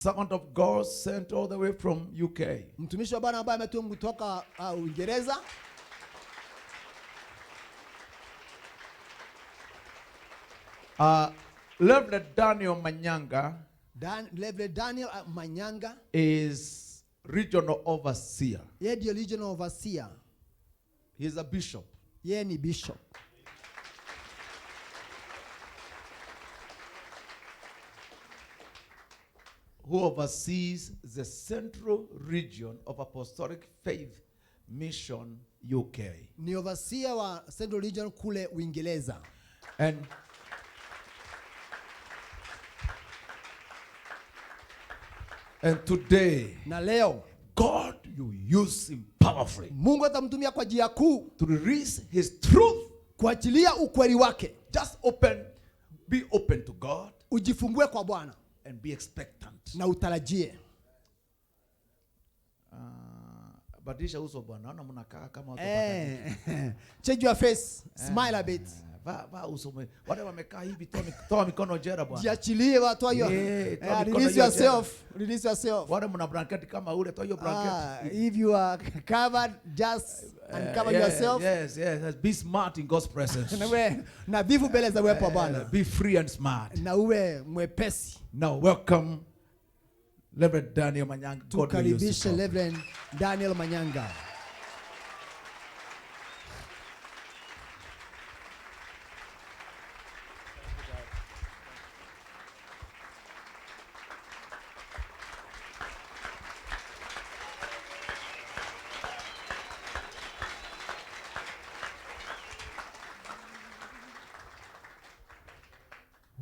servant of God sent all the way from UK. Mtumishi wa Bwana ambaye ametumwa kutoka Uingereza. Reverend Daniel Manyanga Reverend Daniel Manyanga is regional overseer. Yeye ndio regional overseer. He is a bishop. Yeye ni bishop. Who oversees the central region of Apostolic Faith Mission UK. Ni overseer wa Central Region kule Uingereza. And today, na leo, God you use him powerfully. Mungu atamtumia kwa njia kuu to release his truth, kuachilia ukweli wake. Just be open to God. Ujifungue kwa Bwana and be expectant. Na utarajie. Badilisha uso Bwana. Naona mnakaa kama watu change your face, smile a bit. Va uso. Wale wamekaa hivi toa mikono jera Bwana. Jiachilie watu hiyo. Release yourself. Release yourself. Wale mna blanket kama ule toa hiyo blanket. If you are covered, just uncover yourself. Yes. Be smart in God's presence. Na vivu mbele za uwepo wa Bwana. Be free and smart. Na uwe mwepesi. Now welcome Reverend Daniel Manyanga. Tukaribishe Reverend Daniel Manyanga.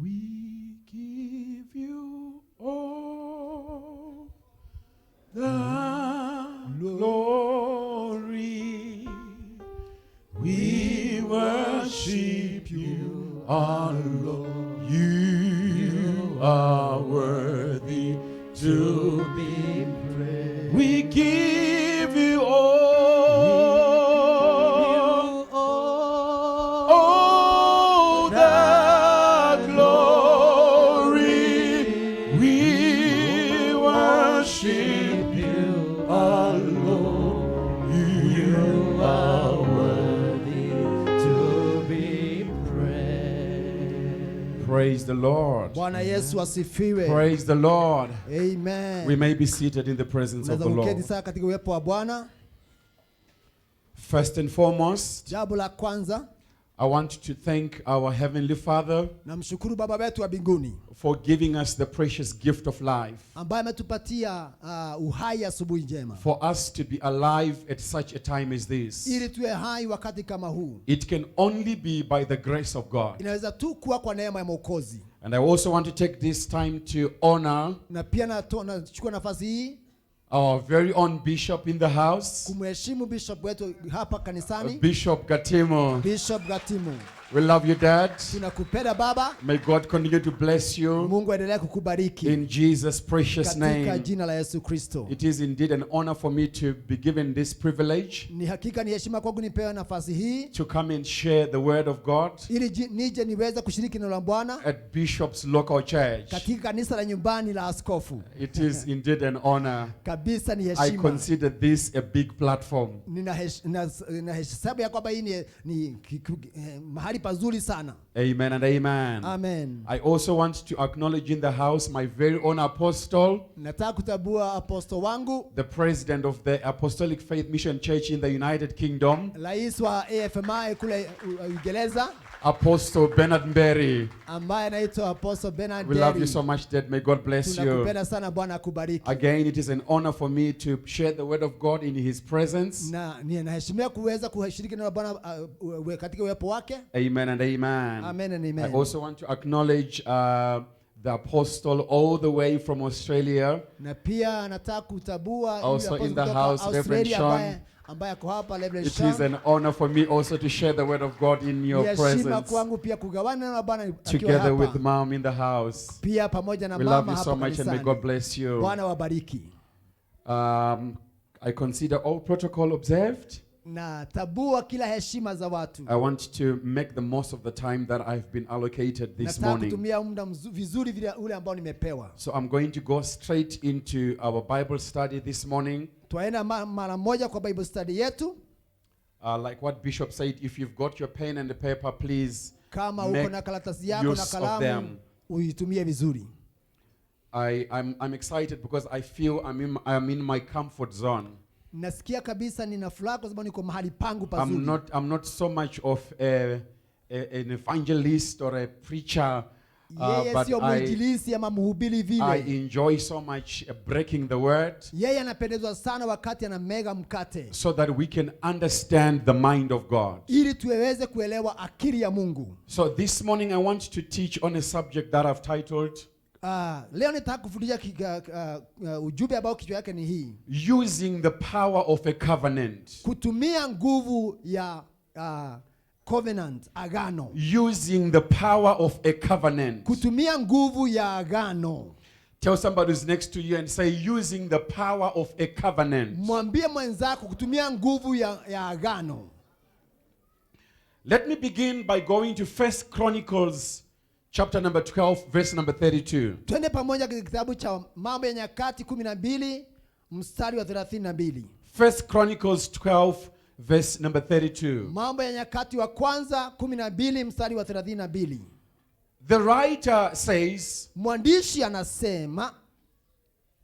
We give you all the glory. We worship you, our Lord. You are worthy to be praised. We give you all the glory. We worship you, our Lord. You are worthy to be praised. Praise the Lord. Bwana Yesu asifiwe. Praise the Lord. Amen. We may be seated in the presence of the Lord. Katika uwepo wa Bwana. First and foremost, jambo la kwanza, I want to thank our Heavenly Father namshukuru Baba wetu wa mbinguni for giving us the precious gift of life, ambaye ametupatia uhai asubuhi njema, for us to be alive at such a time as this. ili tuwe hai wakati kama huu. It can only be by the grace of God. Inaweza tu kuwa kwa neema ya Mwokozi. And I also want to take this time to honor na pia nachukua nafasi hii our very own bishop in the house, kumheshimu bishop wetu hapa kanisani, Bishop Gatimo. Bishop Gatimo. We love you, Dad. Tunakupenda Baba. May God continue to bless you. Mungu aendelee kukubariki. In Jesus' precious name. Katika jina la Yesu Kristo. It is indeed an honor for me to be given this privilege. Ni hakika ni heshima kwangu nipewe nafasi hii. To come and share the word of God. Ili nije niweze kushiriki neno la Bwana. At Bishop's local church. Katika kanisa la nyumbani la askofu. It is indeed an honor. Kabisa ni heshima. I consider this a big platform. Nina hesabu ya kwamba hii ni mahali pazuri sana. Amen and amen. Amen. I also want to acknowledge in the house my very own apostle. Nataka kutambua apostle wangu, the president of the Apostolic Faith Mission Church in the United Kingdom. Rais wa AFMI kule Uingereza. Apostle Bernard Mberry. Ambaye anaitwa Apostle Bernard Mberry. We love you so much, Dad. May God bless you. Tunakupenda sana, Bwana akubariki. Again, it is an honor for me to share the word of God in His presence. Na ninaheshimia kuweza kushiriki neno la Bwana katika uwepo wake. Amen and amen. Amen and amen. I also want to acknowledge the apostle all the way from Australia. Na pia nataka kutambua also in the house, Reverend Sean. Ambaye ako hapa, Reverend It Sean. is an honor for me also to share the word of God in your presence. Kwangu pia kugawana neno la Bwana akiwa hapa. Together with Mom in the house. Pia pamoja na mama hapa. We love you so much and may God bless you. Bwana wabariki. I consider all protocol observed. na tabua kila heshima za watu. I want to make the most of the time that I've been allocated this Nataka morning. kutumia muda vizuri vile ule ambao nimepewa. So I'm going to go straight into our Bible study this morning. Twaenda mara moja kwa Bible study yetu. Like what Bishop said, if you've got your pen and the paper, please Kama uko na karatasi yako na use of them. kalamu, uitumie vizuri. I'm excited because I feel I'm in my comfort zone. Nasikia kabisa nina furaha kwa sababu niko mahali pangu pazuri. I'm not so much of an evangelist or a preacher, Yeye but sio mwinjilisti ama mhubiri I vile. enjoy so much breaking the word Yeye anapendezwa sana wakati anamega mkate, so that we can understand the mind of God. ili tuweze kuelewa akili ya Mungu. So this morning I want to teach on a subject that I've titled Leo nitaka kufundisha ujumbe ambao kichwa yake ni hii: Using the Power of a Covenant. kutumia nguvu ya covenant, agano. Using the power of a covenant. Kutumia nguvu ya agano. Tell somebody who's next to you and say, using the power of a covenant. Mwambie mwenzako kutumia nguvu ya agano. Let me begin by going to 1 Chronicles chapter number 12 verse number 32. Twende pamoja katika kitabu cha Mambo ya Nyakati 12 mstari wa 32. 1 Chronicles 12 verse number 32. Mambo ya Nyakati wa kwanza 12 mstari wa 32. The writer says, Mwandishi anasema,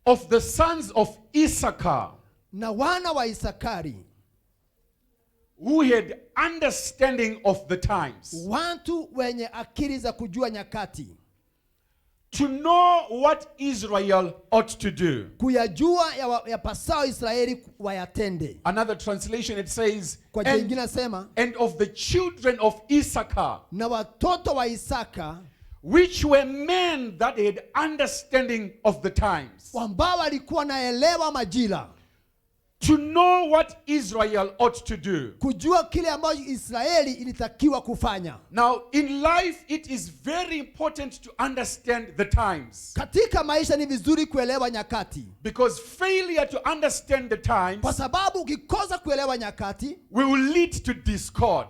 of the sons of Issachar, na wana wa Isakari, who had understanding of the times, watu wenye akili za kujua nyakati, to know what Israel ought to do. kuyajua yapasao Israeli wayatende. Another translation, it says, Kwa jingine nasema, and of the children of Issachar, na watoto wa Isaka, which were men that had understanding of the times, ambao walikuwa naelewa majira, to know what Israel ought to do. kujua kile ambacho Israeli ilitakiwa kufanya. Now, in life, it is very important to understand the times. Katika maisha ni vizuri kuelewa nyakati, Because failure to understand the times kwa sababu ukikosa kuelewa nyakati will lead to discord.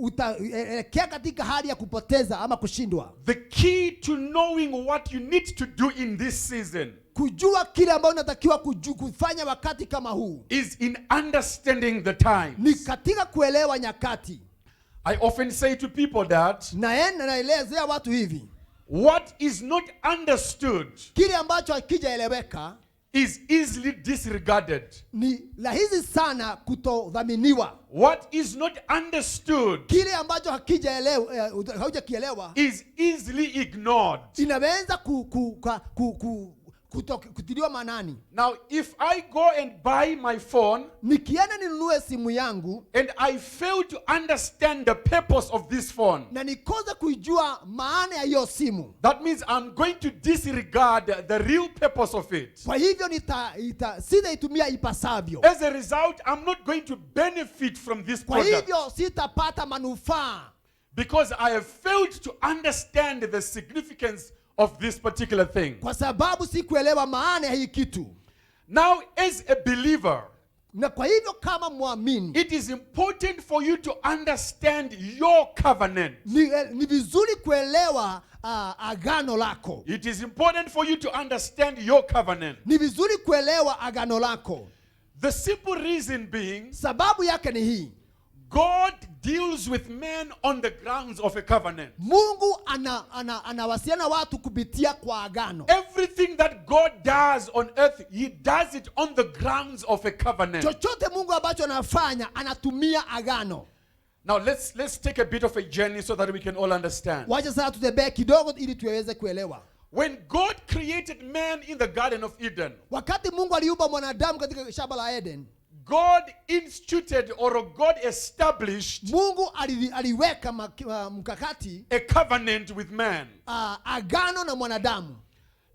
utaelekea katika hali ya kupoteza ama kushindwa. The key to knowing what you need to do in this season Kujua kile ambacho unatakiwa kufanya wakati kama huu is in understanding the times. ni katika kuelewa nyakati. I often say to people that Naelezea watu hivi: what is not understood kile ambacho hakijaeleweka is easily disregarded. ni rahisi sana kutodhaminiwa. What is not understood Kile ambacho haujakielewa is easily ignored. inaweza kutiliwa manani. Now, if I go and buy my phone Nikienda ninunue simu yangu and I fail to understand the purpose of this phone, na nikosa kuijua maana ya hiyo simu, that means I'm going to disregard the real purpose of it. kwa hivyo sitaitumia ipasavyo. As a result, I'm not going to benefit from this Kwa product hivyo sitapata manufaa, because I have failed to understand the significance of this particular thing. kwa sababu sikuelewa maana ya hii kitu. Now, as a believer, Na kwa hivyo kama muamini, it is important for you to understand your covenant. ni vizuri kuelewa agano lako. It is important for you to understand your covenant. Ni vizuri kuelewa agano lako. The simple reason being, Sababu yake ni hii: God deals with men on the grounds of a covenant. Mungu anawasiliana watu kupitia kwa agano. Everything that God does on earth, he does it on the grounds of a covenant. Chochote Mungu ambacho anafanya anatumia agano. Now let's take a bit of a journey so that we can all understand. Wacha sasa tutembee kidogo ili tuweze kuelewa. When God created man in the Garden of Eden, Wakati Mungu aliumba mwanadamu katika shamba la Eden, God instituted or God established Mungu aliweka mkakati, a covenant with man. agano na mwanadamu.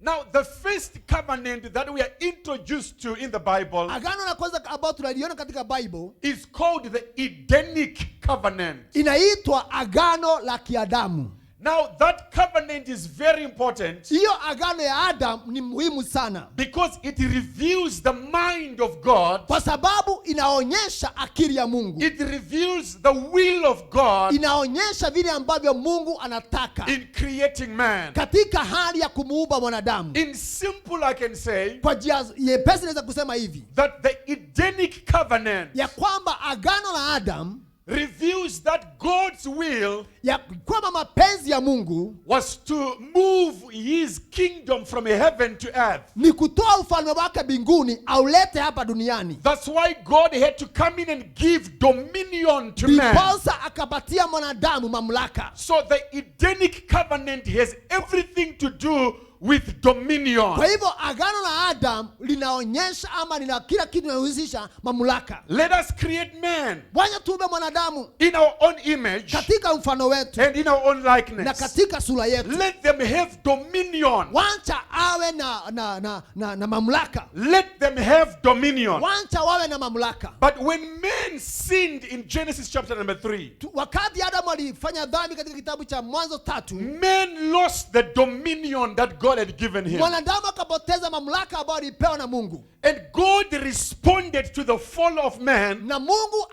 Now, the first covenant that we are introduced to in the Bible Agano la kwanza ambalo tunaliona katika Bible is called the Edenic covenant. inaitwa agano la kiadamu. Now that covenant is very important Hiyo agano ya Adam ni muhimu sana, because it reveals the mind of God. kwa sababu inaonyesha akili ya Mungu, It reveals the will of God inaonyesha vile ambavyo Mungu anataka in creating man. katika hali ya kumuumba mwanadamu. In simple, I can say Kwa njia nyepesi naweza kusema hivi, that the Edenic covenant ya kwamba agano la Adam, reveals that God's will ya kwamba mapenzi ya Mungu was to move his kingdom from heaven to earth. ni kutoa ufalme wake mbinguni aulete hapa duniani. That's why God had to come in and give dominion to man. Ndiposa akapatia mwanadamu mamlaka. So the Edenic covenant has everything to do with dominion. Kwa hivyo agano la Adam linaonyesha ama lina kila kitu kinachohusisha mamlaka. Let us create man Bwana tuumbe mwanadamu in our own image katika mfano wetu and in our own na likeness. katika sura yetu. Let them have dominion. Wacha awe na mamlaka. Let them have dominion. Wacha wawe na mamlaka. But when man sinned in Genesis chapter number 3, Wakati Adamu alifanya dhambi katika kitabu cha Mwanzo 3, man lost the dominion that God had given him. mwanadamu akapoteza mamlaka ambayo alipewa na Mungu. And God responded to the fall of man Na Mungu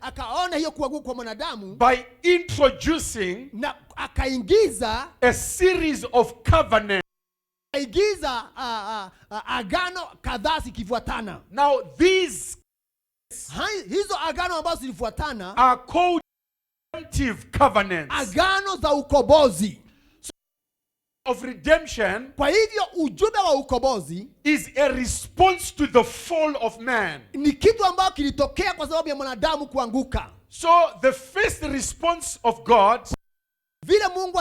akaona hiyo kuanguka kwa mwanadamu by introducing na akaingiza a series of covenants. Agano kadhaa zikifuatana. Now these Hizo agano ambazo zilifuatana are called redemptive covenants agano za ukombozi. of redemption. Kwa hivyo ujumbe wa ukombozi Is a response to the fall of man. ni kitu ambacho kilitokea kwa sababu ya mwanadamu kuanguka. So the first response of God Vile Mungu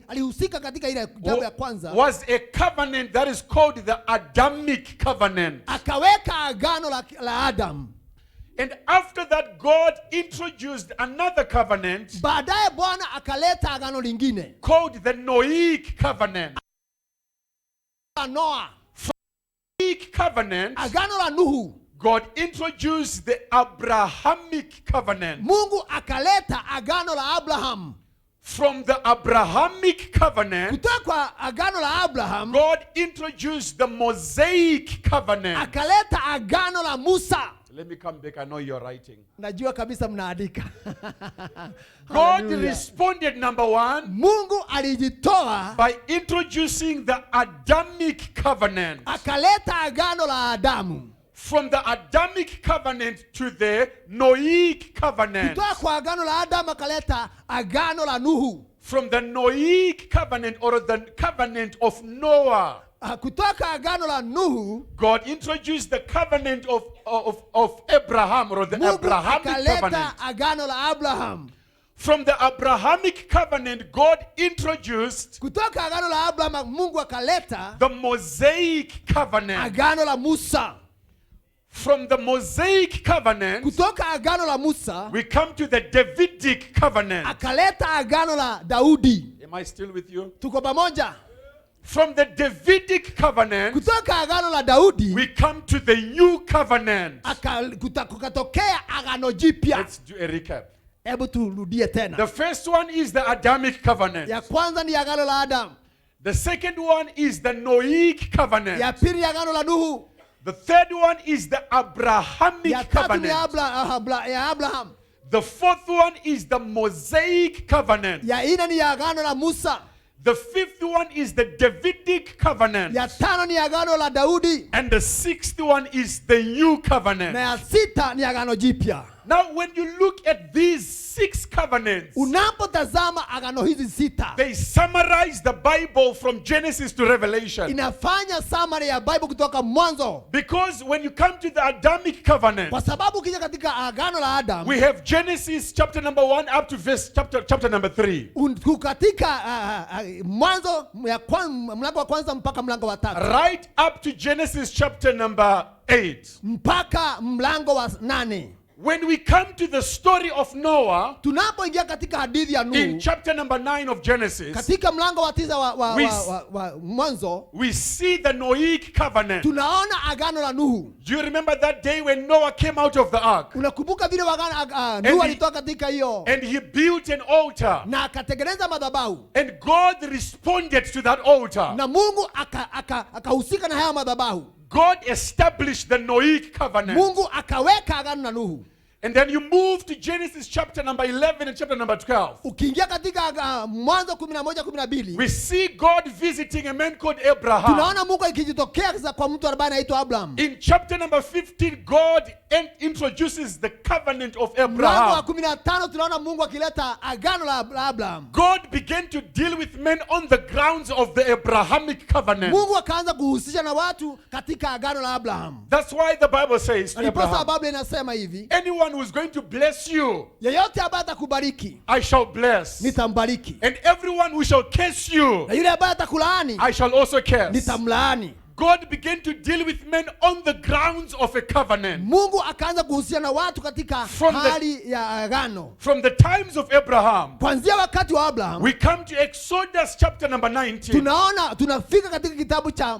alihusika katika ile jambo ya kwanza, was a covenant that is called the Adamic covenant. akaweka agano la Adam. And after that, God introduced another covenant Baadaye Bwana akaleta agano lingine called the Noahic covenant. la Noa, Noahic covenant, agano la Nuhu. God introduced the Abrahamic covenant. Mungu akaleta agano la Abraham. From the Abrahamic covenant, Kutoka kwa agano la Abraham, God introduced the Mosaic covenant. akaleta agano la Musa. Let me come back. I know you're writing. Najua kabisa mnaandika. God Hallelujah. responded, number one, Mungu alijitoa by introducing the Adamic covenant. akaleta agano la Adamu. From the Adamic covenant to the Noahic covenant. Kutoka kwa agano la Adamu akaleta agano la Nuhu. From the Noahic covenant or the covenant of Noah, Kutoka agano la Nuhu, God introduced the covenant of Abraham or the Mungu Abrahamic akaleta covenant. agano la Abraham. From the Abrahamic covenant, God introduced Kutoka agano la Abraham, Mungu akaleta the Mosaic covenant. agano la Musa. From the Mosaic covenant, Kutoka agano la Musa, we come to the Davidic covenant. akaleta agano la Daudi. Am I still with you? Tuko pamoja? From the Davidic covenant, Kutoka agano la Daudi, we come to the new covenant. kukatokea agano jipya. Let's do a recap. Hebu turudie tena. The first one is the Adamic covenant. Ya kwanza ni agano la Adam. The second one is the Noahic covenant. Ya pili ni agano la Nuhu. The third one is the Abrahamic Ya tatu ni covenant. ya Abraham. The fourth one is the Mosaic covenant. Ya nne ni agano la Musa. The fifth one is the Davidic covenant. Ya tano ni agano la Daudi. And the sixth one is the new Na covenant. ya sita ni agano jipya. Now, when you look at these 6 covenants, Unapotazama agano hizi sita, they summarize the Bible from Genesis to Revelation. inafanya summary ya Bible kutoka mwanzo. Because when you come to the Adamic covenant, Kwa sababu ukija katika agano la Adam, we have Genesis chapter number 1 up to verse chapter number 3. katika mwanzo mlango wa kwanza mpaka mlango wa 3. Right up to Genesis chapter number 8. Mpaka mlango wa 8. When we come to the story of Noah tunapoingia katika hadithi ya in Nuhu chapter number 9 of Genesis, katika mlango wa 9 We wa Mwanzo, we see the Noahic covenant. tunaona agano la Nuhu. Do you remember that day when Noah came out of the ark Unakumbuka vile Nuhu he- alitoka katika hiyo and he built an altar, na akatengeneza madhabahu, and God responded to that altar? na Mungu akahusika na haya madhabahu. God established the Noahic covenant. Mungu akaweka agano na Nuhu. And then you move to Genesis chapter number 11 and chapter number 12. Ukiingia katika Mwanzo 11:12, We see God visiting a man called Abraham. tunaona Mungu akijitokeza kwa mtu ambaye anaitwa Abraham. In chapter number 15, God introduces the covenant of Mlango wa Abraham. 15 tunaona Mungu akileta agano la Abraham. God began to deal with men on the grounds of the Abrahamic covenant. Mungu akaanza kuhusisha na watu katika agano la Abraham. That's why the Bible says to Ndiposa Abraham, Biblia inasema hivi, anyone who is going to bless you, yeyote ambaye atakubariki I shall bless. nitambariki, And everyone who shall curse you, na yule ambaye atakulaani I shall also curse. nitamlaani. God began to deal with men on the grounds of a covenant. Mungu akaanza kuhusiana na watu katika From the- hali ya agano. From the times of Abraham, Kuanzia wakati wa Abraham we come to Exodus chapter number 19, tunafika katika kitabu cha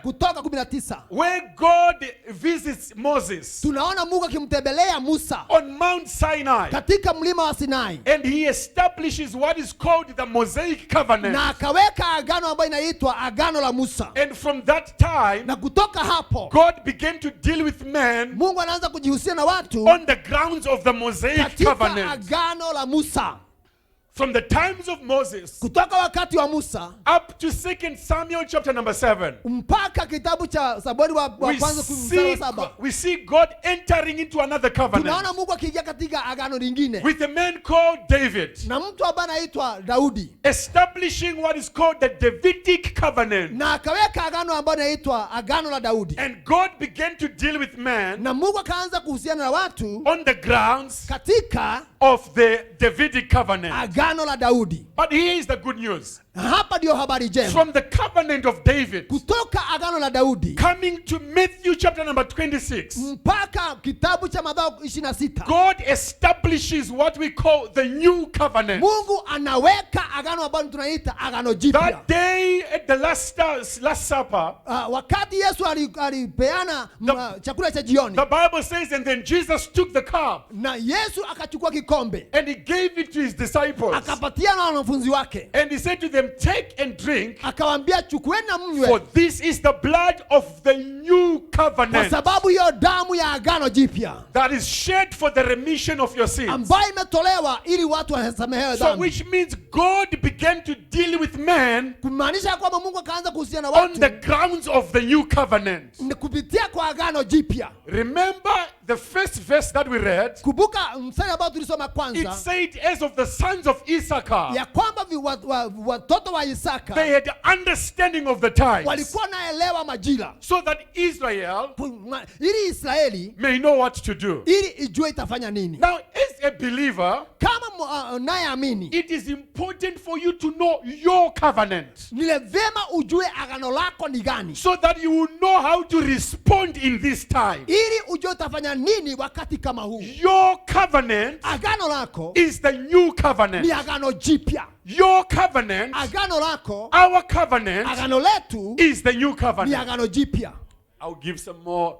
Kutoka 19. where God visits Moses Tunaona Mungu akimtembelea Musa on Mount Sinai, katika mlima wa Sinai, and he establishes what is called the Mosaic covenant. na akaweka agano ambayo inaitwa agano la Musa. And from that time, Na kutoka hapo God began to deal with men Mungu anaanza kujihusisha na watu on the grounds of the Mosaic katika covenant. agano la Musa. From the times of Moses Kutoka wakati wa Musa up to 2 Samuel chapter number 7, mpaka kitabu cha Samueli wa kwanza 17. we see God entering into another covenant Tunaona Mungu akiingia katika agano lingine with a man called David, na mtu ambaye anaitwa Daudi, establishing what is called the Davidic covenant. na akaweka agano ambayo inaitwa agano la Daudi. And God began to deal with man Na Mungu akaanza kuhusiana na watu on the grounds katika of the Davidic covenant. agano la Daudi. But here is the good news. Na hapa ndio habari njema. From the covenant of David, Kutoka agano la Daudi coming to Matthew chapter number 26, mpaka kitabu cha Mathayo 26, God establishes what we call the new covenant. Mungu anaweka agano ambalo tunaita agano jipya. That day at the last supper, Wakati Yesu alipeana chakula cha jioni, the Bible says, and then Jesus took the cup na Yesu akachukua kikombe and he gave it to his disciples. akapatia na wanafunzi wake, And he said to them, take and drink, akawaambia chukueni na for mnywe, this is the blood of the new kwa covenant sababu hiyo damu ya agano jipya that is shed for the remission of your sins. ambayo imetolewa ili watu wasamehewe So dhambi. which means God began to deal with man Kumaanisha kwamba Mungu akaanza kuhusiana na on the watu grounds of the new covenant. kupitia kwa agano jipya. Remember the first verse that we read? Kumbuka mstari ambao tulisoma It kwanza, said, as of the sons of Issachar, ya kwamba watoto wa Isaka they had understanding of the times, walikuwa naelewa majira, so that Israel ili Israeli may know what to do. ili ijue itafanya nini. Now, as a believer, Kama nayeamini, it is important for you to know your covenant, ni vyema ujue agano lako ni gani, so that you will know how to respond in this time. ili ujue utafanya nini wakati kama huu. Your covenant Agano lako is the new covenant. ni agano jipya. Your covenant, Agano lako, our covenant, agano letu is the new ni covenant. agano jipya. I'll give some more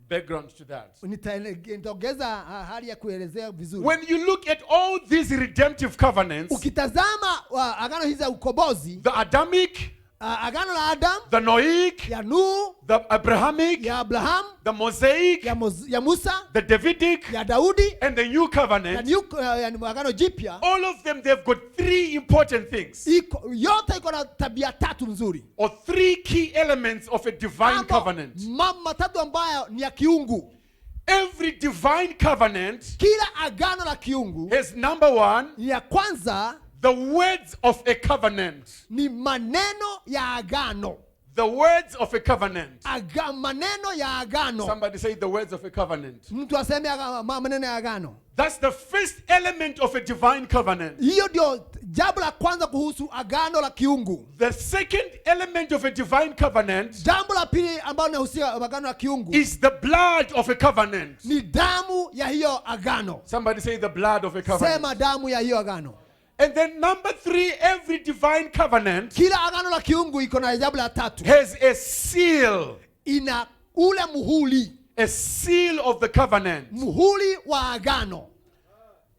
background to that. Nitaongeza hali ya kuelezea vizuri. When you look at all these redemptive covenants, Ukitazama agano hizi za ukombozi, the Adamic, agano la Adam, the Noahic, ya Nuhu, the Abrahamic, ya Abraham, the Mosaic, ya Musa, the Davidic, ya Daudi, and the new ya covenant, agano jipya, all of them, they've got three important things, yote iko na tabia tatu nzuri, or three key elements of a divine covenant. mambo matatu ambayo ni ya kiungu. Every divine covenant Kila agano la kiungu, has, number one, ya kwanza the words of a covenant. ni maneno ya agano. The words of a covenant. maneno ya agano. Somebody say the words of a covenant. Mtu aseme maneno ya agano. That's the first element of a divine covenant. Hiyo ndio jambo la kwanza kuhusu agano la kiungu. The second element of a divine covenant Jambo la pili ambalo linahusia agano la kiungu is the blood of a covenant. ni damu ya hiyo agano. Somebody say the blood of a covenant. Sema damu ya hiyo agano. And then number 3, every divine covenant Kila agano la kiungu iko na jambo la tatu. has a seal. Ina ule muhuri. A seal of the covenant. Muhuri wa agano.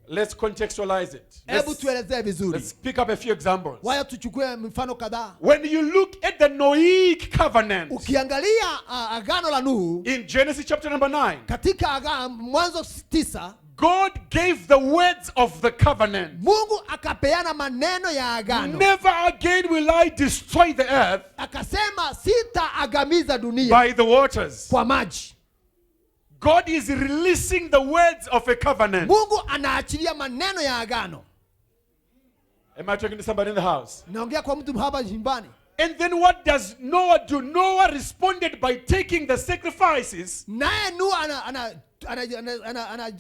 Let's contextualize it. Hebu tuelezee vizuri. Let's pick up a few examples. Waya tuchukue mfano kadhaa. When you look at the Noahic covenant Ukiangalia agano la Nuhu in Genesis chapter number 9, katika Mwanzo 9, God gave the words of the covenant. Mungu akapeana maneno ya agano. Never again will I destroy the earth Akasema sitaangamiza dunia by the waters. kwa maji. God is releasing the words of a covenant. Mungu anaachilia maneno ya agano. Am I talking to somebody in the house? Naongea kwa mtu hapa nyumbani. And then what does Noah do? Noah responded by taking the sacrifices Naye Nuhu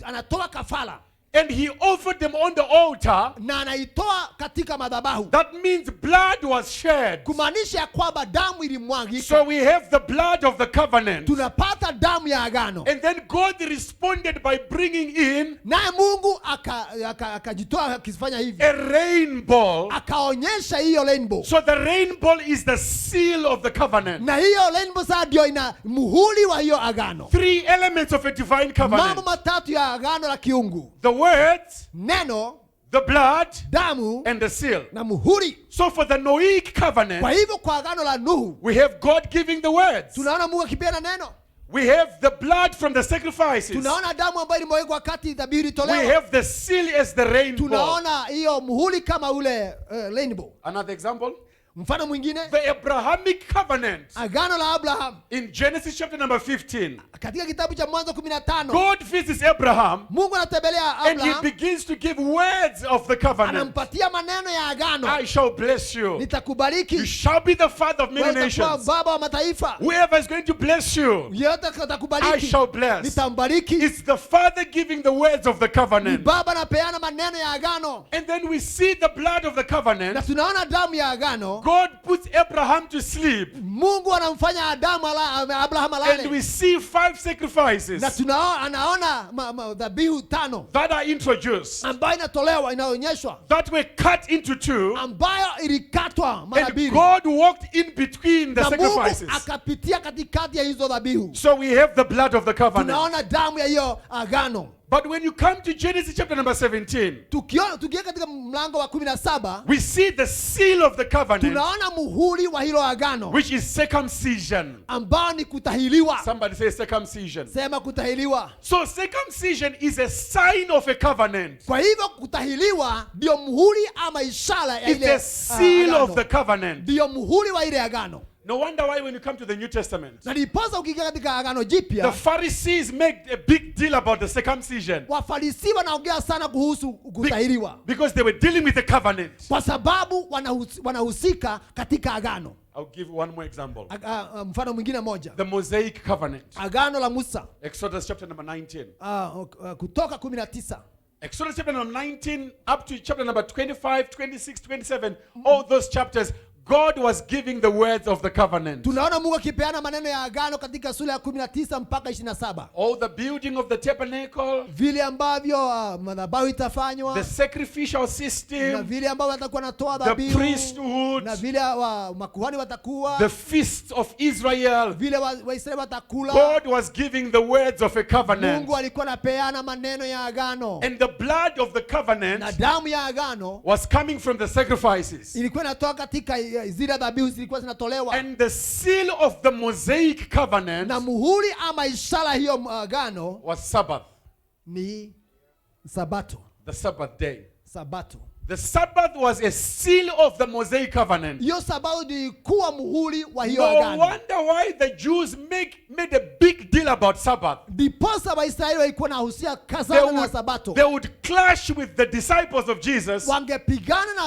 anatoa kafara and he offered them on the altar. na anaitoa katika madhabahu. That means blood was shed. Kumaanisha kwamba damu ilimwagika. So we have the blood of the covenant. Tunapata damu ya agano. And then God responded by bringing in Naye Mungu akajitoa akifanya hivi. a rainbow. Akaonyesha hiyo rainbow. So the rainbow is the seal of the covenant. Na hiyo rainbow sasa ndio ina muhuri wa hiyo agano. 3 elements of a divine covenant. Mambo matatu ya agano la kiungu. The words, Neno, the blood, damu and the seal. na muhuri. So for the Noahic Kwa covenant, hivyo kwa agano la Nuhu we have God giving the words. tunaona Mungu akipeana neno. We have the blood from the sacrifices. Tunaona damu ambayo ilimwagwa wakati dhabihu We ilitolewa. have the seal as the rainbow. Tunaona hiyo muhuri kama ule rainbow. Another example, Mfano mwingine, the Abrahamic covenant agano la Abraham in Genesis chapter number 15. katika kitabu cha Mwanzo 15. God visits Abraham Mungu anatembelea and he Abraham, begins to give words of the covenant. anampatia maneno ya agano. I shall bless you. You Nitakubariki, shall be the father of many wewe utakuwa nations. baba wa mataifa. Whoever is going to bless you, Yeyote I atakubariki, shall bless. nitambariki. It's the father giving the words of the Ni covenant. baba anapeana maneno ya agano. And then we see the blood of the Na covenant. tunaona damu ya agano. God puts Abraham to sleep. Mungu anamfanya Abraham And we alale. see 5 sacrifices Na anaona dhabihu 5 that are introduced, ambayo inatolewa, inaonyeshwa, that were cut into 2. ambayo ilikatwa mara And mbili. God walked in between the Na Mungu sacrifices. akapitia katikati ya hizo dhabihu. So we have the blood of the covenant. Tunaona damu ya hiyo agano. But when you come to Genesis chapter number 17, Tukienda katika mlango wa 17, we see the seal of the covenant, tunaona muhuri wa hilo agano which is circumcision. ambao ni kutahiriwa. Somebody say circumcision. Sema kutahiriwa. So circumcision is a sign of a covenant. Kwa hivyo kutahiriwa ndio muhuri ama ishara ya It's ile a seal of the agano. covenant. Ndio muhuri wa ile agano. No wonder why when you come to the New Testament, Na ndiposa ukiingia katika agano the jipya, Pharisees make a big deal about the circumcision Wafarisi wanaongea sana kuhusu kutahiriwa because they were dealing with the covenant. kwa sababu wanahusika katika agano. I'll give one more example. Mfano mwingine moja, The Mosaic covenant. agano la Musa, Exodus chapter number 19. Kutoka 19. Exodus chapter number 19 up to chapter number 25, 26, 27. All those chapters, God was giving the words of the covenant. Tunaona Mungu akipeana maneno ya agano katika sura ya 19 mpaka 27. All the building of the tabernacle, Vile ambavyo madhabahu itafanywa, the sacrificial na system, vile ambavyo watakuwa natoa the dhabihu, priesthood, na vile makuhani watakuwa, the feast of Israel. vile Waisraeli watakula. God was giving the words of a covenant. Mungu alikuwa anapeana maneno ya agano. And the blood of the Na covenant damu ya agano was coming from the sacrifices. ilikuwa inatoka katika zile dhabihu zilikuwa zinatolewa. And the seal of the Mosaic covenant Na muhuri ama ishara hiyo agano was Sabbath, ni Sabato. the Sabbath day. Sabato. The Sabbath was a seal of the Mosaic covenant. Hiyo Sabato ilikuwa muhuri wa hiyo No agano. wonder why the Jews made a big deal about Sabbath. Ndiposa Waisraeli walikuwa nahusia They kazana na Sabato. would clash with the disciples of Jesus Wangepigana na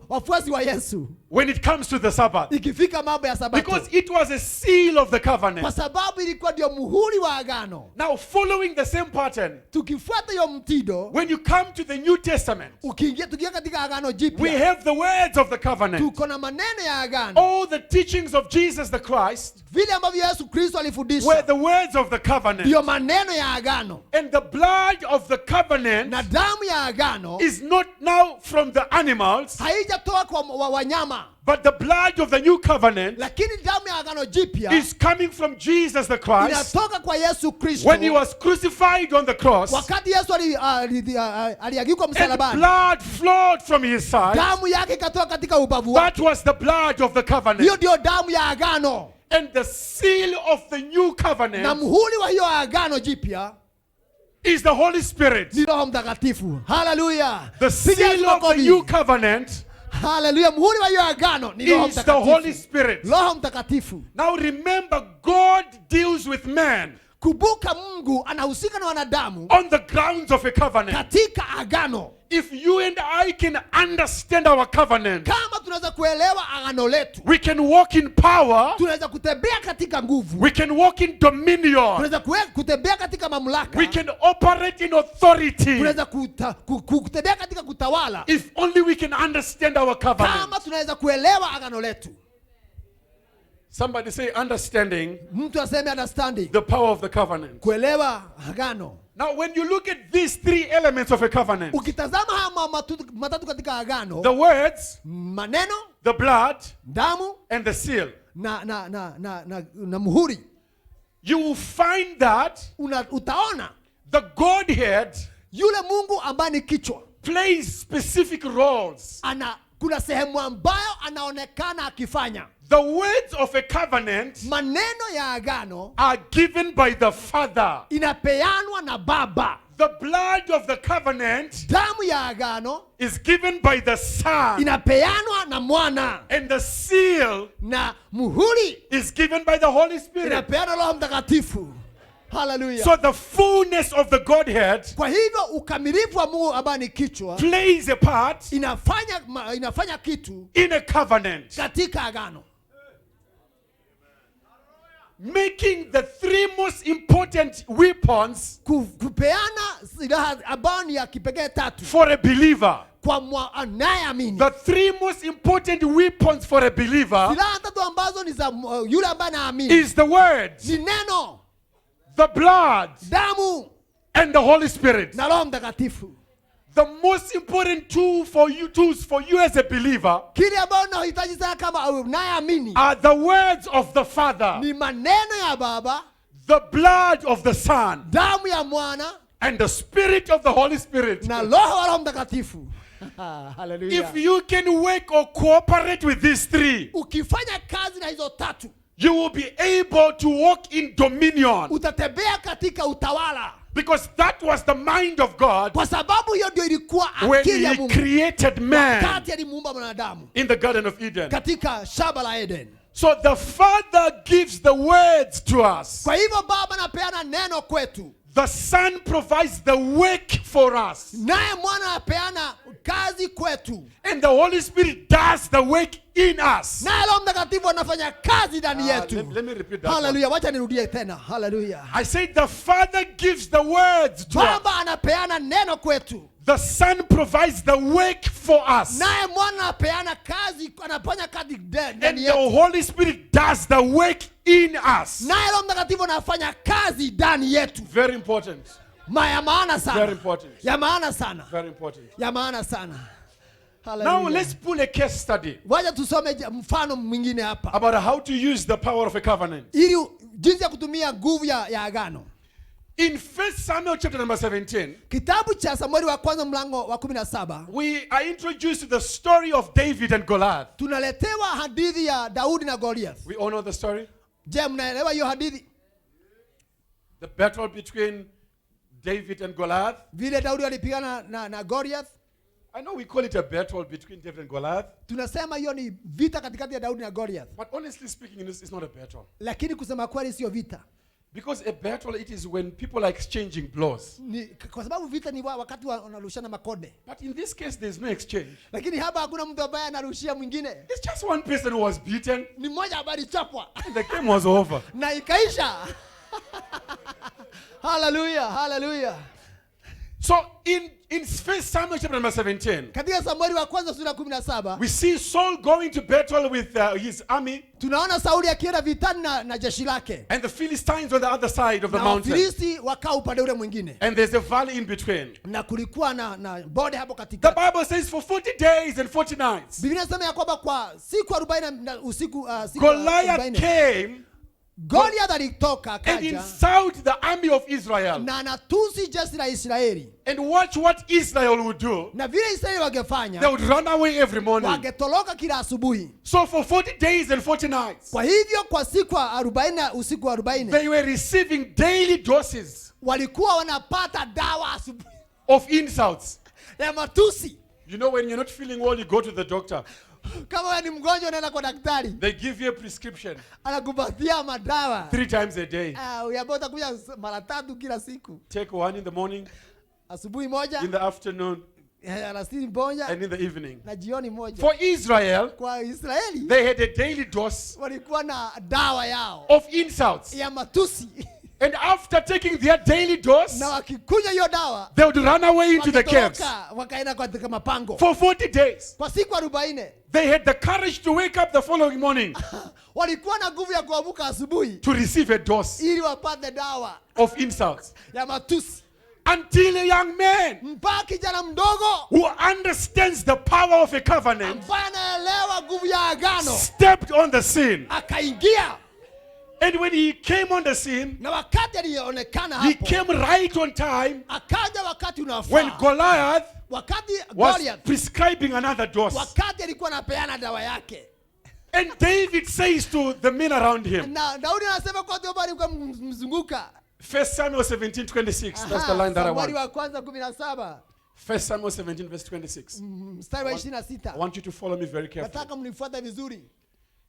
wafuasi wa Yesu. when it comes to the Sabbath. ikifika mambo ya sabato, Because it was a seal of the kwa covenant. sababu ilikuwa ndio muhuri wa agano. Now, following the same pattern, Tukifuata hiyo mtindo, when you come to the New Testament, tukiingia katika agano we jipya, have the words of the covenant. tuko na maneno ya agano, All the teachings of Jesus the Christ vile ambavyo Yesu Kristo were alifundisha the words of the covenant. ndio maneno ya agano, And the blood of the covenant na damu ya agano is not now from the animals, haijatoka kwa wanyama, but the blood of the new covenant lakini damu ya agano jipya is coming from Jesus the Christ. inatoka kwa Yesu Kristo. When he was crucified on the cross, Wakati Yesu aliagikwa and msalabani, blood flowed from his side, damu yake ikatoka katika ubavu that wake. was the blood of the Hiyo covenant. ndio damu ya agano, And the seal of the new na covenant muhuri wa hiyo agano jipya is the Holy Spirit. ni Roho Mtakatifu. Haleluya! The seal of the new covenant Haleluya! Muhuri wa hiyo agano ni Roho is the Holy Mtakatifu. Spirit. Roho Mtakatifu. Now remember, God deals with man Kumbuka, Mungu anahusika na wanadamu on the grounds of a covenant. katika agano. If you and I can understand our covenant, Kama tunaweza kuelewa agano letu, we can walk in power, tunaweza kutembea katika nguvu, we can walk in dominion, tunaweza kutembea katika mamlaka, we can operate in authority, tunaweza kutembea katika kutawala, if only we can understand our covenant. kama tunaweza kuelewa agano letu. Somebody say understanding Mtu aseme understanding, the power of the covenant. kuelewa agano. Now when you look at these three elements of a covenant, Ukitazama haya matatu katika agano, the words, maneno, the blood, damu and the seal, na muhuri, you will find that utaona the Godhead yule Mungu ambaye ni kichwa plays specific roles. kuna sehemu ambayo anaonekana akifanya. The words of a covenant Maneno ya agano are given by the Father. inapeanwa na Baba. The blood of the covenant Damu ya agano is given by the Son. inapeanwa na Mwana, And the seal na muhuri is given by the Holy Spirit. inapeana Roho Mtakatifu. Hallelujah. So the fullness of the Godhead Kwa hivyo ukamilifu wa Mungu ambaye ni kichwa plays a part inafanya kitu in a covenant, katika agano, making the three most important weapons kupeana silaha ambayo ni ya kipekee tatu for a believer. kwa anayeamini. The three most important weapons for a believer Silaha tatu ambazo ni za yule ambaye anaamini is the words, ni neno, the blood, damu and the Holy Spirit. na Roho Mtakatifu. The most important tools for you as a believer Kile ambacho unahitaji sana kama unayeamini are the words of the Father, ni maneno ya Baba, the blood of the Son, damu ya Mwana and the Spirit of the Holy Spirit. na Roho wa Roho Mtakatifu. Hallelujah. If you can work or cooperate with these three, Ukifanya kazi na hizo tatu, you will be able to walk in dominion, utatembea katika utawala, because that was the mind of God kwa sababu hiyo ndio ilikuwa when akili ya He Mungu created man wakati alimuumba mwanadamu in the Garden of Eden. katika shamba la Eden. So the Father gives the words to us. Kwa hivyo Baba anapeana neno kwetu, The Son provides the work for us. naye Mwana anapeana kazi kwetu, And the Holy Spirit does the work in us. naye Roho Mtakatifu anafanya kazi ndani yetu. Let me repeat that one. Hallelujah. Wacha nirudie tena. Hallelujah. I said the Father gives the words to us. Baba anapeana neno kwetu, The Son provides the work for us. naye Mwana anapeana kazi, anafanya kazi And ndani the yetu, Holy Spirit does the work in us. naye Roho Mtakatifu anafanya kazi ndani yetu. Very important. Ya maana sana. Very important. Ya maana sana. Very important. Ya maana sana. Now Hallelujah. let's pull a case study Wacha tusome mfano mwingine hapa, about how to use the power of a covenant. ili jinsi ya kutumia nguvu ya agano. In 1 Samuel chapter number 17, Kitabu cha Samueli wa kwanza mlango wa 17, we are introduced to the story of David and Goliath. tunaletewa hadithi ya Daudi na Goliath. We all know the story. Je, mnaelewa hiyo hadithi? The battle between David and Goliath. Vile Daudi alipigana na Goliath. I know we call it a battle between David and Goliath, Tunasema hiyo ni vita katikati ya Daudi na Goliath. but honestly speaking, it's not a battle. Lakini kusema kweli sio vita. Because a battle, it is when people are exchanging blows. Kwa sababu vita ni wakati wanarushana makode. But in this case, there's no exchange. Lakini hapa hakuna mtu ambaye anarushia mwingine. It's just one person who was beaten. Ni mmoja ambaye alichapwa. The game was over. Na ikaisha. Hallelujah, hallelujah. So in 1 Samuel chapter number 17, Katika Samueli wa kwanza sura 17, we see Saul going to battle with his army, tunaona Sauli akienda vitani na jeshi lake. and the Philistines on the other side of the Na mountain. Wafilisti wakaa upande ule mwingine. And there's a valley in between. Na kulikuwa na bonde hapo The katika. Bible says for 40 days and 40 nights, Biblia inasema ya kwamba kwa siku 40 na usiku siku Goliath 40. came Goliath alitoka and akaja insulted the army of Israel. na anatusi jeshi la Israeli. And watch what Israel would do. Na vile Israeli They wangefanya, would run away every morning. wangetoroka kila asubuhi. So for 40 days and 40 nights, Kwa hivyo kwa siku 40 na usiku 40 they were receiving daily doses walikuwa wanapata dawa asubuhi of insults. ya matusi. You know, when you're not feeling well, you go to the doctor. Kama wewe ni mgonjwa unaenda kwa daktari, They give you a prescription anakupatia madawa. 3 times a day. Uyabota kuja mara 3 kila siku. Take one in the morning, Asubuhi moja, in the afternoon, alasiri moja and in the evening. na jioni moja. For Israel, Kwa Israeli they had a daily dose walikuwa na dawa yao of insults. ya matusi. And after taking their daily dose, Na wakikunywa hiyo dawa, they would run away into the caves. wakitoroka wakaenda katika mapango. For 40 days, Kwa siku 40 they had the courage to wake up the following morning walikuwa na nguvu ya kuamka asubuhi to receive a dose ili wapate dawa of insults. ya matusi. Until a young man Mpaka kijana mdogo who understands the power of a covenant ambaye anaelewa nguvu ya agano stepped on the scene. akaingia. And when he came on the scene, Na wakati alionekana he hapo, came right on time akaja wakati when unafaa. Goliath Wakati was Goliath, prescribing another dose. wakati alikuwa anapeana dawa yake. And David says to the men around him, Na Daudi anasema kwa sababu alikuwa mzunguka. 1 Samuel 17:26. That's the line that I Samueli want. wa kwanza 17 1 Samuel 17 verse 26. mstari wa I 26. want you to follow me very carefully. Nataka mnifuate vizuri.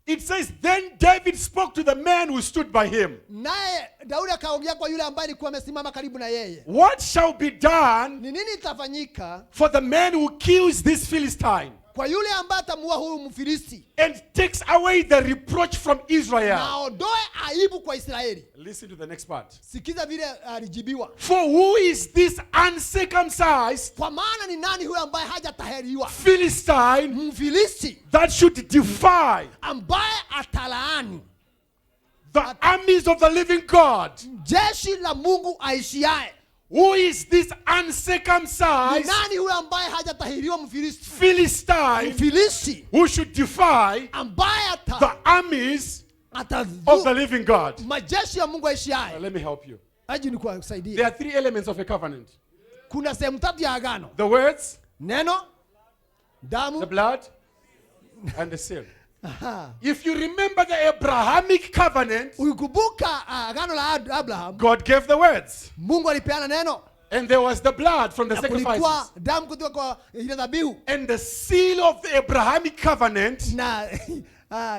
It says, then David spoke to the man who stood by him. Naye Daudi akaongea kwa yule ambaye alikuwa amesimama karibu na yeye. What shall be done Ni nini itafanyika for the man who kills this Philistine kwa yule ambaye atamuua huyu Mfilisti and takes away the reproach from na Israel? aondoe aibu kwa Israeli? Listen to the next part. Sikiza vile alijibiwa. For who is this uncircumcised Kwa maana ni nani huyo ambaye hajatahiriwa? Philistine Mfilisti that should defy ambaye atalaani the armies of the living God? jeshi la Mungu aishiaye. Who is this Ni uncircumcised nani huyo ambaye hajatahiriwa Mfilisti? Philistine Mfilisti who should defy ambaye the armies of the atadhuru living God? majeshi ya Mungu aishiaye. Let me help you. Aje ni There kukusaidia. are 3 elements of a covenant: Kuna sehemu 3 ya agano: the words, neno, the damu. blood, and the seal. Aha. If you remember the Abrahamic covenant, Ukikumbuka agano la Abraham, God gave the words, Mungu alipeana neno and there was the blood from the na kulikuwa sacrifices. damu kutoka kwa ile dhabihu And the seal of the Abrahamic covenant na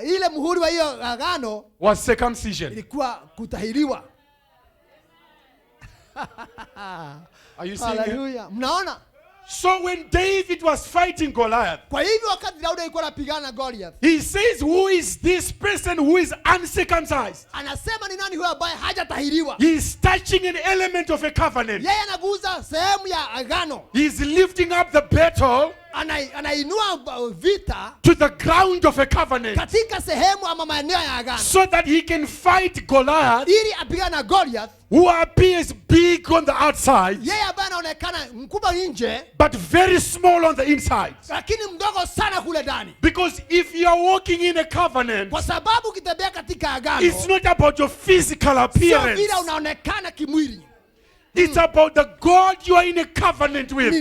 ile muhuri wa hiyo agano was circumcision. ilikuwa kutahiriwa. Are you seeing it? Haleluya. Mnaona? So when David was fighting Goliath, Kwa hivyo wakati Daudi alikuwa anapigana na Goliath, he says, who is this person who is uncircumcised? anasema ni nani huyo ambaye hajatahiriwa? He is touching an element of a covenant. Yeye anaguza sehemu ya agano. He is lifting up the battle Anainua vita to the ground of a covenant katika sehemu ama maeneo ya agano so that he can fight Goliath, ili apigane na Goliath, who appears big on the outside yeye ambaye anaonekana mkubwa nje but very small on the inside. lakini mdogo sana kule ndani. Because if you are walking in a covenant, Kwa sababu ukitembea katika agano it's not about your physical sio appearance. vile unaonekana kimwili. It's about the God you are in a covenant with.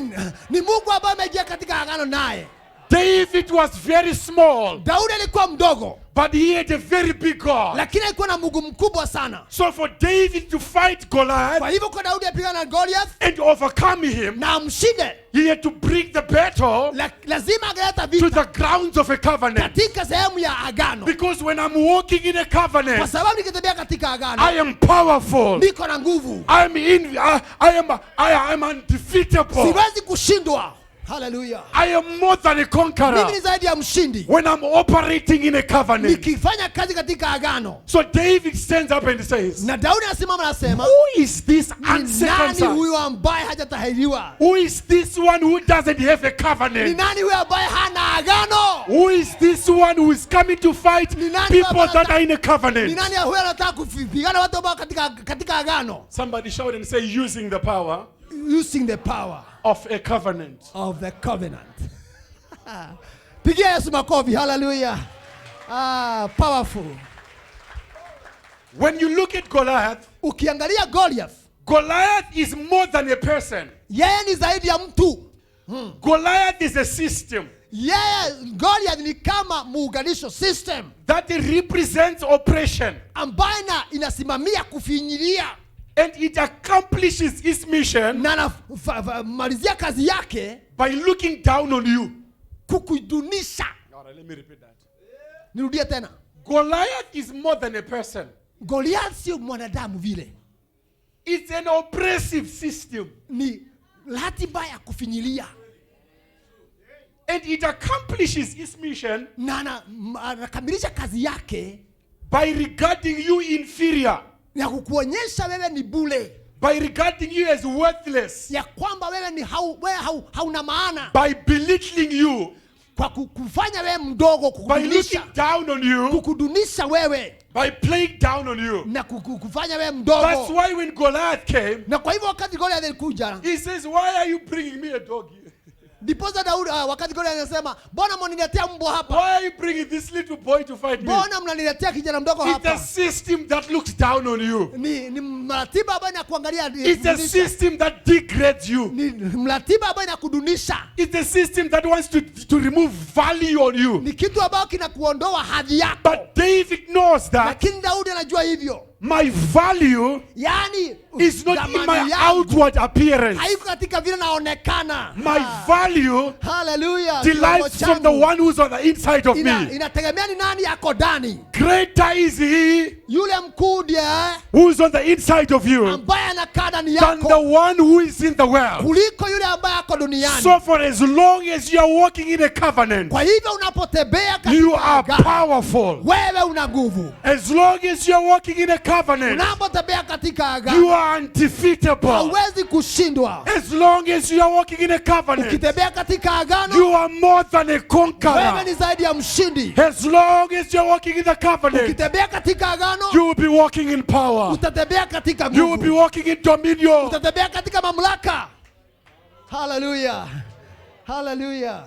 Ni Mungu ambaye ameingia katika agano naye. David was very small, Daudi alikuwa mdogo But he had a very big God. lakini alikuwa na Mungu mkubwa sana. So for David to fight Goliath Kwa hivyo kwa Daudi apigana na Goliath and overcome him, na amshinde, he had to bring the battle lazima angeleta to vita the grounds of a covenant. katika sehemu ya agano. Because when I'm walking in a Kwa covenant, sababu nikitembea katika agano, I am powerful. niko na nguvu, I am undefeatable. siwezi kushindwa. Hallelujah. I am more than a conqueror Mimi ni zaidi ya mshindi when I'm operating in a covenant. nikifanya kazi katika agano. So David stands up and says, Na Daudi anasimama anasema, who is this ni nani uncircumcised? huyu ambaye hajatahiriwa? Who is this one who doesn't have a Ni covenant? nani huyu ambaye hana agano? Who is this one who is coming to fight Ni nani people baba that anataka- are in a Ni covenant? nani huyu anataka kupigana watu ambao katika agano? Somebody shout and say, using the power Using the power of a covenant. of the covenant. Pigia Yesu makofi. Hallelujah. Powerful. When you look at Goliath, Ukiangalia Goliath, Goliath is more than a person. yeye ni zaidi ya mtu. Goliath is a system Yeye Goliath ni kama muunganisho, system that represents oppression, ambayo inasimamia kufinyilia and it accomplishes its mission na anamalizia kazi yake by looking down on you. kukudunisha. All right, let me repeat that. Nirudie tena. Goliath is more than a person. Goliath sio mwanadamu vile. It's an oppressive system, Ni ratiba ya kufinyilia and it accomplishes its mission na anakamilisha kazi yake by regarding you inferior, ya kukuonyesha wewe ni bure, by regarding you as worthless, ya kwamba wewe ni hauna maana, by belittling you, kwa kufanya wewe mdogo, by looking kukudunisha, down on you, kukudunisha wewe by playing down on you. na kufanya wewe That's mdogo. why when Goliath came, Na kwa hivyo wakati Goliath alikuja, he says, why are you bringing me a dog here? ndiposa Daudi wakati Goliath anasema, mbona mnaniletea mbwa hapa? Why are you bringing this little boy to fight me? Mbona mnaniletea kijana mdogo It's a hapa? system that looks down on you. Ni mratiba ambayo inakuangalia, It's a system that degrades you. ni mratiba ambayo inakudunisha. It's a system that wants to remove value on you. Ni kitu ambayo kinakuondoa hadhi yako. But David knows that Lakini Daudi anajua hivyo. my value Yaani is not in my dhamani yangu outward appearance. haiko katika vile naonekana. My value Hallelujah. derives from the one who's on the inside of me. Inategemea ni nani yako ndani. Greater is he Yule mkuu ndiye who's on the inside of you ambaye anakaa ndani than the yako one who is in the world. kuliko yule ambaye ako duniani. So for as long as you are walking in a covenant, Kwa hivyo unapotembea you katika are agano, powerful. wewe una nguvu. As long as you are walking in a covenant, Unapotembea katika you agano, are undefeatable. hauwezi kushindwa. As long as you are walking in a covenant, Ukitembea katika agano, you are more than a wewe conqueror. ni zaidi ya mshindi. As long as you are walking in the covenant, Ukitembea katika agano, you will be walking in power. utatembea katika You will be nguvu. walking in dominion. Utatembea katika mamlaka. Hallelujah. Hallelujah.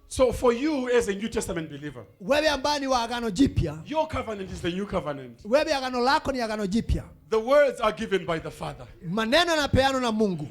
So for you as a New Testament believer, Wewe ambaye ni wa agano jipya, your covenant is the new covenant. wewe agano lako ni agano jipya. The words are given by the Father. Maneno yanapeanwa na Mungu.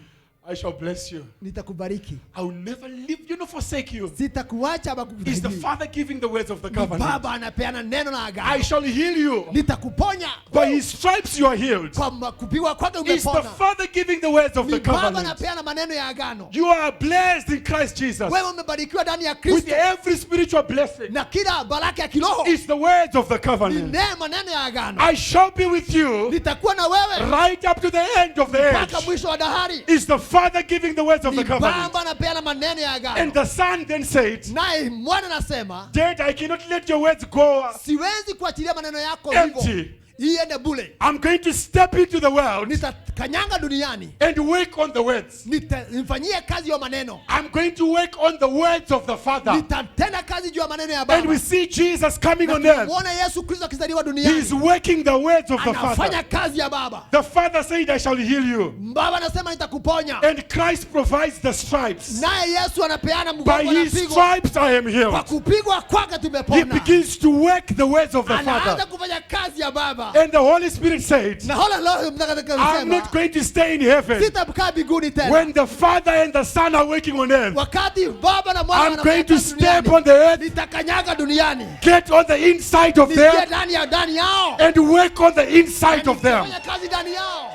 I shall bless you. Nitakubariki. I will never leave you nor forsake you. Sitakuacha ama It's the kukudhalimu. Father giving the words of the Ni covenant. Baba anapeana neno la I agano. shall heal you. Nitakuponya. By his stripes you are healed. Kwa kupigwa kwake It's the umepona. Father giving the words of Ni the Baba covenant. anapeana maneno ya agano. You are blessed in Christ Jesus. Wewe umebarikiwa ndani ya With Kristo. every spiritual blessing. Na kila baraka ya kiroho It's the words of the ni covenant. maneno ya agano. I shall be with you Nitakuwa na wewe right up to the end of the mpaka age. mwisho wa dahari. It's the Father giving the words of Ni the covenant. Baba anapeana maneno ya And agano. the Son then said, Naye mwana anasema, Dad, I cannot let your words go siwezi kuachilia maneno yako hivyo empty. iende bure. I'm going to step into the world Nitakanyanga duniani, and work on the words. nifanyie kazi ya maneno. I'm going to work on the words of the Father. Nitatenda kazi juu ya maneno ya And we Baba. see Jesus coming on earth. Muone Yesu Kristo akizaliwa He's duniani, working the words of the anafanya Father. kazi ya Baba. The Father said, I shall heal you. Baba anasema nitakuponya, And Christ provides the stripes. naye Yesu anapeana By mgongo, his anapigwa. stripes I am Kwa healed. kupigwa kwake He tumepona. begins to work the words of the Anaanza Father. kufanya kazi ya Baba. And the Holy Spirit said, Na hola Roho Mtakatifu I'm not not going to stay in heaven. Sitakaa mbinguni tena. When the Father and the Son are working on earth, Wakati Baba na Mwana I'm going to wanafanya step duniani, on the earth, nitakanyaga duniani. get on the inside of Niingie them, ndani yao. and work on the inside of them. Nifanye kazi ndani yao.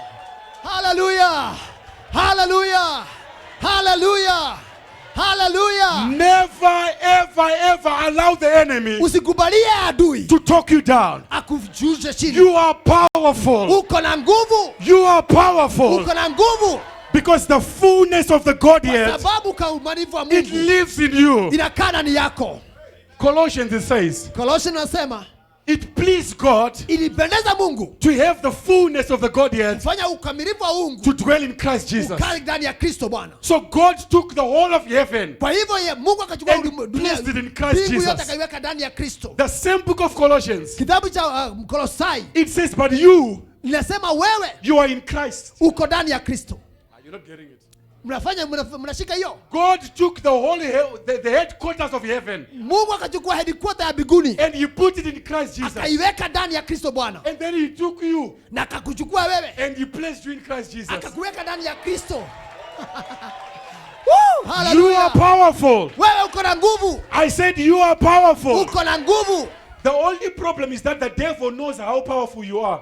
Hallelujah. Hallelujah. Hallelujah. Hallelujah. Never, ever, ever allow the enemy Usikubalie adui to talk you down. akujushe chini. You are powerful. Uko na nguvu. You are powerful. Uko na nguvu. Because the fullness of the Kwa Godhead, sababu kaumanifu wa it Mungu lives in you. inakaa ndani yako. Colossians, it says, Colossians nasema it pleased God ilipendeza Mungu to have the fullness of the Godhead kufanya ukamilifu wa Mungu to dwell in Christ Jesus. ukae ndani ya Kristo Bwana. So God took the whole of heaven. Kwa hivyo Mungu akachukua And dunia, placed it in Christ mbingu Jesus. yote akaiweka ndani ya Kristo. The same book of Colossians, Kitabu cha Kolosai it says, but you linasema wewe are in Christ. uko ndani ya Kristo. You're not getting it. Mnashika hiyo? God took the whole the headquarters of heaven Mungu akachukua headquarter ya mbinguni and he put it in Christ Jesus. akaiweka ndani ya Kristo Bwana, And then he took you na akakuchukua wewe and he placed you in Christ Jesus. akakuweka ndani ya Kristo. You Woo! are Hallelujah. powerful. Wewe uko na nguvu. I said you are powerful. Uko na nguvu. The only problem is that the devil knows how powerful you are,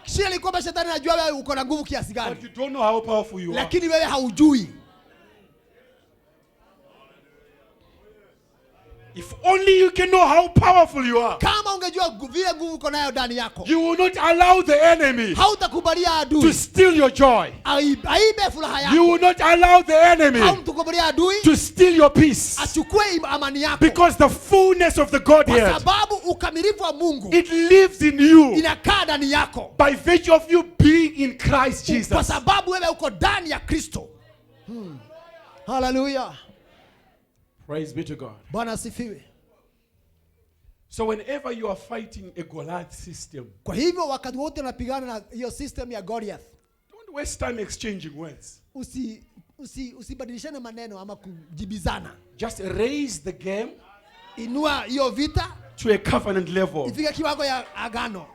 Shida ni kwamba shetani anajua wewe uko na nguvu kiasi gani, but you don't know how powerful you are. lakini wewe haujui. If only you can know how powerful you are, Kama ungejua vile nguvu uko nayo ndani yako, you will not allow the enemy hautakubalia to adui steal your joy. aibe furaha You yako. will not allow the enemy Hautakubalia adui to steal your peace. achukue amani yako, Because the fullness of the kwa Godhead, sababu ukamilifu wa Mungu it lives in you inakaa ndani yako, by virtue of you being in Christ kwa Jesus. sababu wewe uko ndani ya Kristo. Hallelujah. Praise be to God. Bwana asifiwe. So whenever you are fighting a Goliath system, Kwa hivyo wakati wote unapigana na hiyo system ya Goliath, don't waste time exchanging words. usibadilishane maneno ama kujibizana. Just raise the game Inua hiyo vita to a covenant level. ifike kiwango ya agano.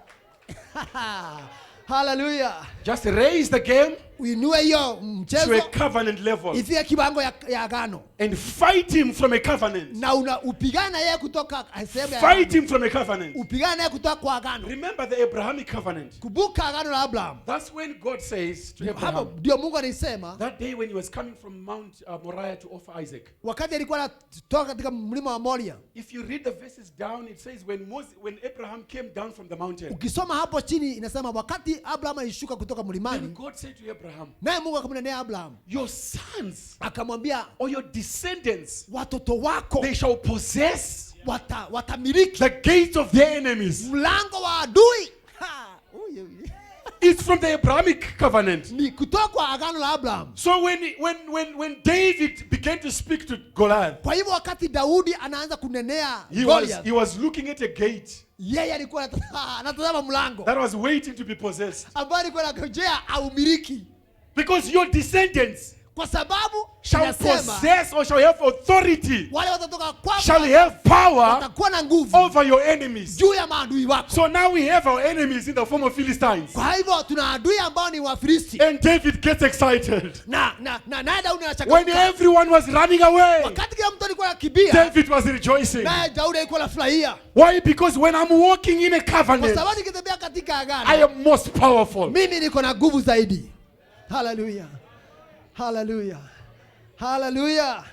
Hallelujah. Just raise the game Uinue hiyo to mchezo a covenant level ifike kiwango ya agano, and fight him from a covenant. na upigane na yeye kutoka sehemu ya Fight agano. him from a covenant. Upigane naye kutoka kwa agano. Remember the Abrahamic covenant. Kumbuka agano la Abraham. That's when God says to Hapo Abraham, ndio Mungu alisema that day when he was coming from Mount Moriah to offer Isaac. wakati alikuwa anatoka katika mlima wa Moria. If you read the verses down, it says when Abraham came down from the mountain, Ukisoma hapo chini inasema wakati Abraham alishuka kutoka then mlimani, God said to Abraham, naye Mungu akamnenea Abraham your sons akamwambia, or your descendants, watoto wako they shall possess watamiliki the gates of their enemies. mlango wa adui. Ha! Uye. It's from the Abrahamic covenant. Ni kutoka kwa agano la Abraham. So when David began to speak to Goliath, Kwa hivyo wakati Daudi anaanza kunenea he Goliath, was looking at a gate yeye alikuwa anatazama mlango that was waiting to be possessed. ambao alikuwa anangojea aumiliki, Because your descendants kwa sababu shall inasema possess or shall have authority, wale watatoka shall kwako have power watakuwa na nguvu over your enemies. juu ya maadui wako. So now we have our enemies in the form of Philistines. Kwa hivyo tuna adui ambao ni Wafilisti, And David gets excited. na naye Daudi When anachangamka. everyone was running away, Wakati kila mtu alikuwa anakimbia, David was rejoicing. naye Daudi alikuwa anafurahia, Why? Because when I'm walking in a kwa covenant, sababu nikitembea katika I agano am most powerful. mimi niko na nguvu zaidi. Hallelujah. Hallelujah. Hallelujah.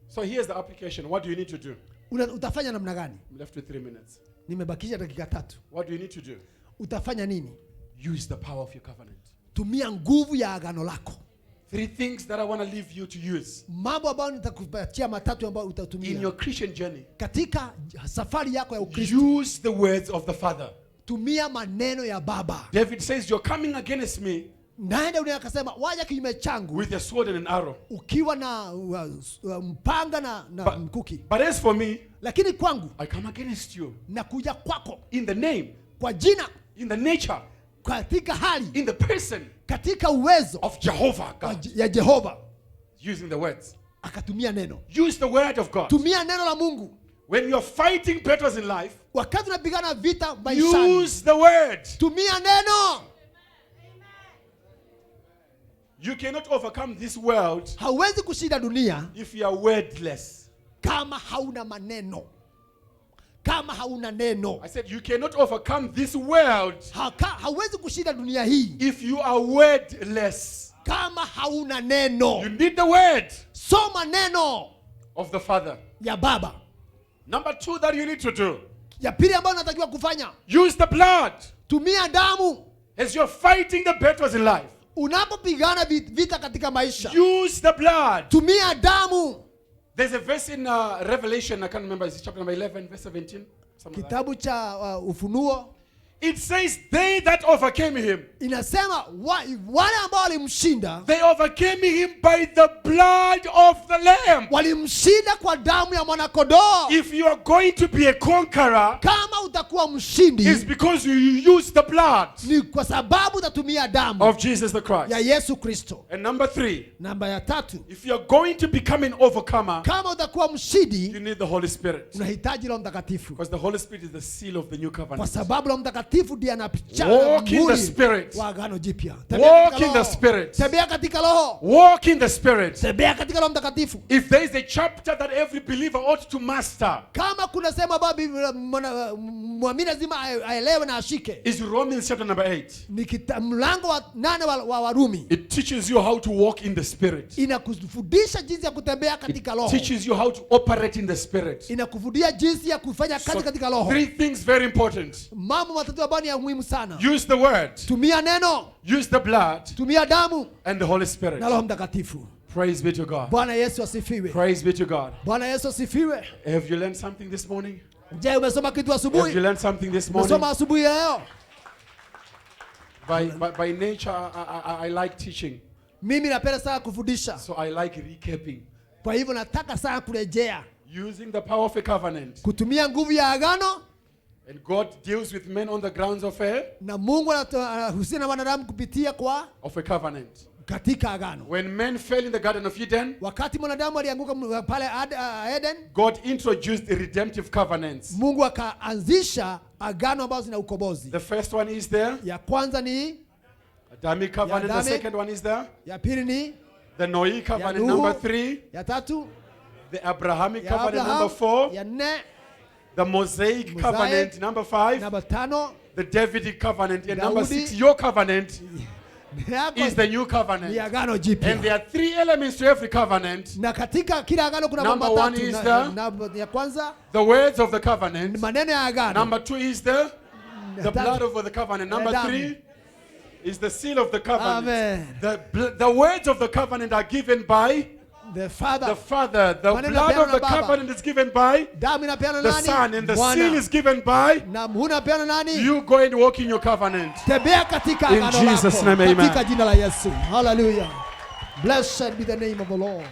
So here's the application. What do you need to do? Utafanya namna gani? I'm left with 3 minutes. Nimebakisha dakika 3. What do you need to do? Utafanya nini? Use the power of your covenant. Tumia nguvu ya agano lako. 3 things that I want to leave you to use Mambo ambayo nitakupatia matatu ambayo in utatumia your Christian journey. katika safari yako ya Ukristo. Use the words of the Father. Tumia maneno ya Baba. David says, you're coming against me Naye Daudi akasema, waja kinyume changu with a sword and an arrow. ukiwa na mpanga na mkuki, But as for me, lakini kwangu I come against you nakuja kwako in the name, kwa jina, in the nature, katika hali, in the person katika uwezo of Jehovah God. ya Jehova. Using the words. Akatumia neno. Use the word of God. Tumia neno la Mungu When you're fighting battles in life, wakati unapigana vita maishani. use the word. Tumia neno. You cannot overcome this world Hauwezi kushinda dunia if you are wordless. kama hauna maneno. Kama hauna neno. I said you cannot overcome this world Hauwezi kushinda dunia hii if you are wordless. kama hauna neno. You need the word Soma neno of the Father. ya Baba. Number 2 that you need to do, Ya pili ambayo unatakiwa kufanya, use the blood tumia damu as you're fighting the battles in life. unapopigana vita katika maisha. Use the blood. Tumia damu. There's a verse in Revelation, I can't remember, it's chapter number 11, verse 17. Something like that. Kitabu cha Ufunuo It says, they that overcame him, inasema wale ambao walimshinda, they overcame him by the blood of the Lamb. walimshinda kwa damu ya mwanakondoo. If you are going to be a conqueror, Kama utakuwa mshindi, it's because you use the blood ni kwa sababu utatumia damu of Jesus the Christ. ya Yesu Kristo. And number 3, Namba ya tatu, if you are going to become an overcomer, kama utakuwa you mshindi, need the Holy Spirit. unahitaji Roho Mtakatifu, Because the Holy Spirit is the seal of the new kwa covenant. sababu Roho Mtakatifu ndiye Walk in the Spirit. wa agano jipya. Walk in the Spirit. Tembea katika Roho. Walk in the Spirit. Tembea katika Roho Mtakatifu. If there is a chapter that every believer ought to master, Kama kuna sema babi muamini lazima aelewe na ashike, is Romans chapter number 8. ni mlango wa 8 wa Warumi. It teaches you how to walk in the Spirit. Inakufundisha jinsi ya kutembea katika Roho. Teaches you how to operate in the Spirit. Inakufundisha jinsi ya kufanya kazi katika Roho. 3 things very important. Mambo matatu ambayo ni ya muhimu sana. Use the word, Tumia neno, use the blood, tumia damu and the Holy Spirit. na Roho Mtakatifu. Praise be to God. Bwana Yesu asifiwe. Praise be to God. Bwana Yesu asifiwe. Have you learned something this morning? Je, umesoma kitu Have you asubuhi? learned something this morning? Umesoma asubuhi ya leo? By nature, I like teaching. Mimi napenda sana kufundisha. So I like recapping. Kwa hivyo nataka sana kurejea. Using the power of a covenant. Kutumia nguvu ya agano, And God deals with men on the grounds of na Mungu anahusiana na wanadamu kupitia kwa a covenant. katika agano. When men fell in the Garden of Eden, Wakati mwanadamu alianguka pale Eden, God introduced the redemptive covenants. Mungu akaanzisha agano ambazo zina ukombozi. The first one is there, Ya kwanza ni, Adamic covenant. The Adamic. second one is there, ya pili ni, the Noahic covenant. Nuhu. Number 3, ya tatu, the Abrahamic ya covenant. Abraham, Number 4, ya nne, the Mosaic covenant. Number 5, namba tano, the Davidic covenant. And number Daudi. 6, your covenant yako is the new ni covenant. agano And jipya. there are 3 elements to every covenant. Na katika kila agano kuna Number mambo one matatu. is Ya kwanza The words of the covenant. maneno ya agano. Number 2 is the Ya blood tatu, of the covenant. Number damu. 3 is the seal of the covenant. Amen. The words of the covenant are given by the Father. the Father. The Maneno blood yanapeana of the na Baba. covenant is given by Damu inapeana the nani? Son. And the Bwana. seal is given by Na muhuri unapeana nani? you. Go and walk in your covenant. Tembea katika In agano Jesus' lako. name, amen. Katika jina la Yesu. Hallelujah. Blessed be the name of the Lord.